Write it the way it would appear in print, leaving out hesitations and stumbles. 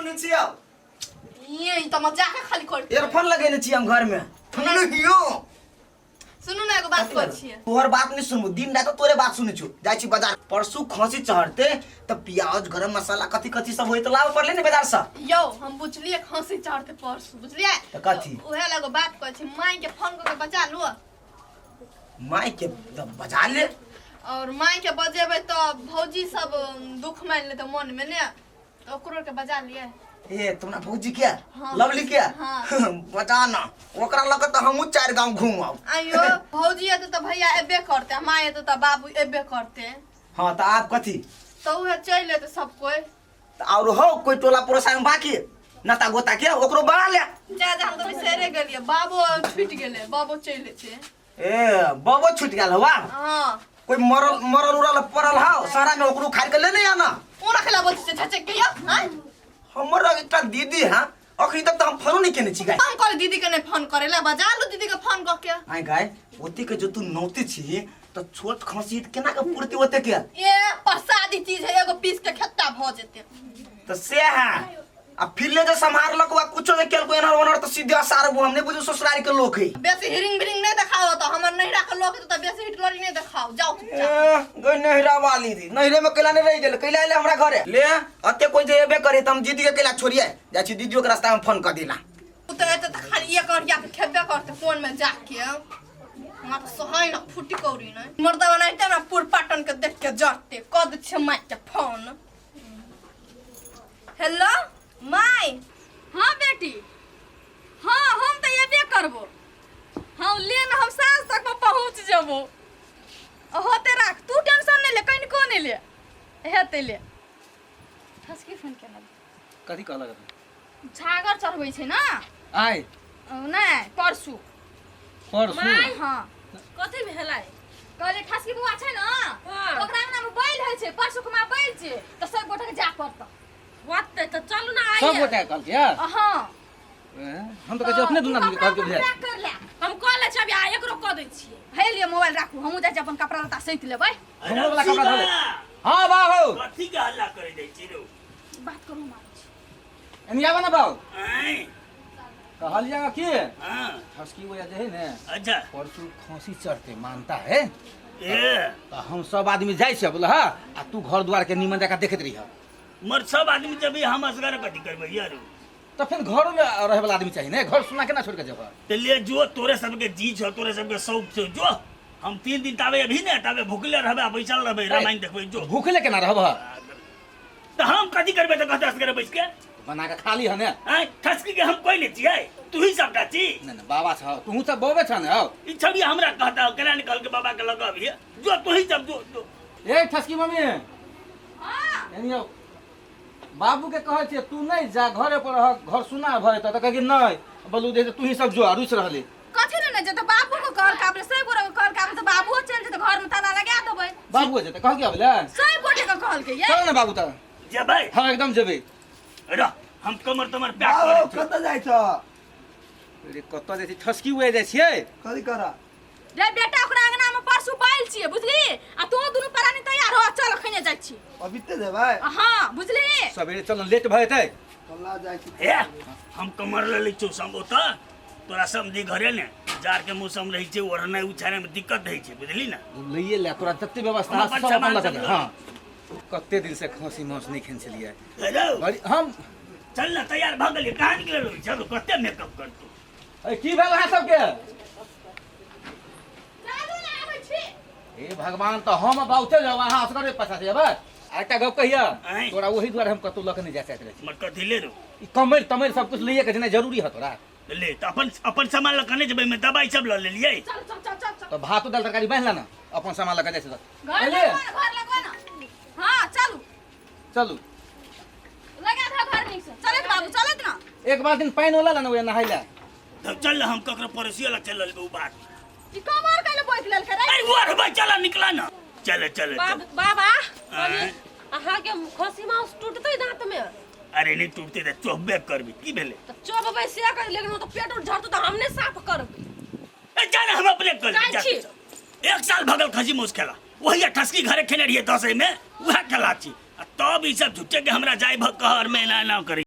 सुनै छियै ये त मजाक खाली कर ईयरफोन लगेने छियै हम घर में सुनियो सुनु ना एगो बात कहै छियै तोहर बात नहीं सुनबो दिन रात तोरे बात सुनै छु जाय छी बाजार परसू खसी चढ़ते त प्याज गरम मसाला कथि कथि सब होय त लाव पड़ले ने बाजार से यो हम बुझलिए खसी चढ़ते परसू बुझलिए त कथि ओहे लगो बात कहै छी माई के फोन करके बचा लो माई के बजा ले और माई के बजेबै त भौजी सब दुख मान ले त मन में ने ओकरो के बजा लिए ए तुमना भौजी क्या हाँ। लवली क्या हाँ। बता ना ओकरा लग त हमहु 4 गांव घूमब आयो भौजी है तो भैया एबे करते माई है तो बाबू एबे करते हां त आप कथि तो उहे चल लेते सब कोई और हो कोई टोला पड़ोसा में बाकी नता गोता के ओकरो बना ले जा जा हम तो बिसरे गेलिए बाबू छूट गेले बाबू चले छे ए बाबू छूट गेल हवा हां कोई मरल उरल पड़ल हाउ सारा में ओकरो खाइ के ले नहीं आना ओरा खला बोल छे छचे के या हां हमर एकटा दीदी है अखनी तक तो हम फोन नहीं केने छी गाय हम कर दीदी के नहीं फोन करेला बजा लो दीदी के फोन क के आइ गाय ओती के जो तू नौती छी तो छोट खसी केना के पूर्ति होते के ये प्रसादी चीज है एगो पीस के खट्टा भ जेते तो से है अब फिर ले जो संभार लक वा कुछो में केल को एनर ओनर तो सीधे सार हम नहीं बुझो ससुरारी के लोग है बेसी हिरिंग बिरिंग नहीं दिखाओ तो हमर नहिरा के लोग तो बेसी हिटलरी नहीं दिखाओ जाओ गई नहिरा वाली दी नहिरे में कैला नहीं रह गेल कैला ले हमरा घरे ले अते कोई जे एबे करे त हम दीदी के कैला छोड़िए जा छी दीदियो के रास्ता में फोन कर देला उतरे तो खाली एक और या के खेबे करते फोन में जाके हमरा तो सहाय ना फुटी कौरी ना मर्दा बनाइते ना पूर पाटन के देख के जाते कद छे माई के फोन हेलो माई हाँ बेटी हाँ हम तो ये करबो हम लेन हम साँझ तक में पहुँच जबो होते राख तू टेंशन नहीं ले कहीं को नहीं ले हेते ले ठसकी फोन केना कथी कहला रे छागर चढ़बै छै ना आइ नहीं परसू परसू हाँ कथी भेलै कहले ठसकी बुआ छै ना ओकरा अंगना में बैल होइ छै परसू कुमा बैल छै तो सब गोटे के जा पड़त वाते तो चलू ना आइए सब गोटे कहल के हां हम तो कहै अपने दुना के कहल के भेल हम कॉल ले छबि आ एकरो क दै छियै हे लिए मोबाइल राखू हमहु जाय अपन कपड़ा लता सैत लेबै हमरो वाला कपड़ा धो ले हां बाबू कथी के हल्ला करे दै छी रो बात करू मार एनी आवा ना बाबू आय कहलिया कि हां ठसकी वो जे है ने अच्छा परसू खसी चढ़ते मानता है ए तो हम सब आदमी जाय छै बोला हां आ तू घर द्वार के निमन जका देखत रही मर सब आदमी जब हम असगर कथी करबै यार तो फिर घर में रहे वाला आदमी चाहिए ना घर सुना के ना छोड़ के जब ते ले जो तोरे सबके जी छ तोरे सबके शौक छ जो हम 3 दिन तावे अभी ने तावे भूखले रहबे बैसल रहबे रामायण देखबै जो भूखले केना रहब त हम कथी करबै त कहत असगर बैस के बना के खाली है ने आय ठसकी के हम कोई नहीं छियै तू ही सबटा छी नहीं बाबा छ तू सब बोबे छ ने ई छवि हमरा कहता केना निकल के बाबा के लगाबी जो तू ही सब जो ए ठसकी मम्मी हां एनियो बाबू के कहै छै तू नहीं जा घरे पर रह घर सुना भय त कह कि नहीं बोलू दे तू ही सब जो रुस रहले कथि ने जे त बाबू को कर काबले सही गोरे कर काबले त बाबू चल जे त घर में ताला लगा देबै बाबू जे त कह के आबले सही गोटे के कहल के ये चल ना बाबू त जेबै हां एकदम जेबै र हम कमर तमर पैक कर कत जाय छ रे कत जे छी ठसकी हुए जाइ छियै कथि करा रे बेटा ओकरा अंगना में परसू बैल छियै बुझली आ तू दुनु प्राणी तैयार हो चल खने जाइ छी अभी ते जेबै हां बुझली सबेरे चल लेट भय तै कल्ला जाय छी ए हम कमर ले छु समोता तोरा समझी घरे ने जार के मौसम रही छै ओढ़ने उछारे में दिक्कत रही छै बुझली ना लइए ले तोरा जत्ते व्यवस्था हम अपन सब अपन सामान लगा सब दे हां कत्ते दिन से खसी मांस नहीं खेन छलिए हेलो बड़ी हम चल ना तैयार भ गेलिए कहां निकल रही चल कते मेकअप कर तू ए की भेल है सबके चालू ना आबै छी ए भगवान तो हम बाउते जाओ वहां असगरे पछा से बस एकटा गप कहिया आँय? तोरा वही द्वारे हम कतौ लक नहीं जा सकत रही मत कथी ले रो ई कमर तमर सब कुछ लिए के जना जरूरी है तोरा ले त अपन सामान लकने जेबै में दवाई सब ल लेलिए चल चल चल चल तो भात दाल तरकारी बहला ना अपन सामान लगा जाए घर लगवा ना हां चलू चलू लगा था घर निक से चलत बाबू चलत ना एक बार दिन पानी होला ना नहाइला तब चल हम ककरो पड़ोसी लग चल लेबे उ बात ई कमर काले बैठ लेल के अरे वो रे चल निकला ना चल चल बाबा आँय? अहाँ के खसी मांस टूटते दांत में अरे नहीं टूटते त चोबे करबी की भेले तो चोबबै से कर लेकिन वो तो पेट उठ झड़तो तो हमने साफ करबै ए जाने हम अपने कर जाइ छी। एक साल भगल खसी मौस खेला वही ठसकी घरे खेने रहिए 10 में वह खेला छी तब ई सब झुट्टे के हमरा जाय भग कहर में ना करी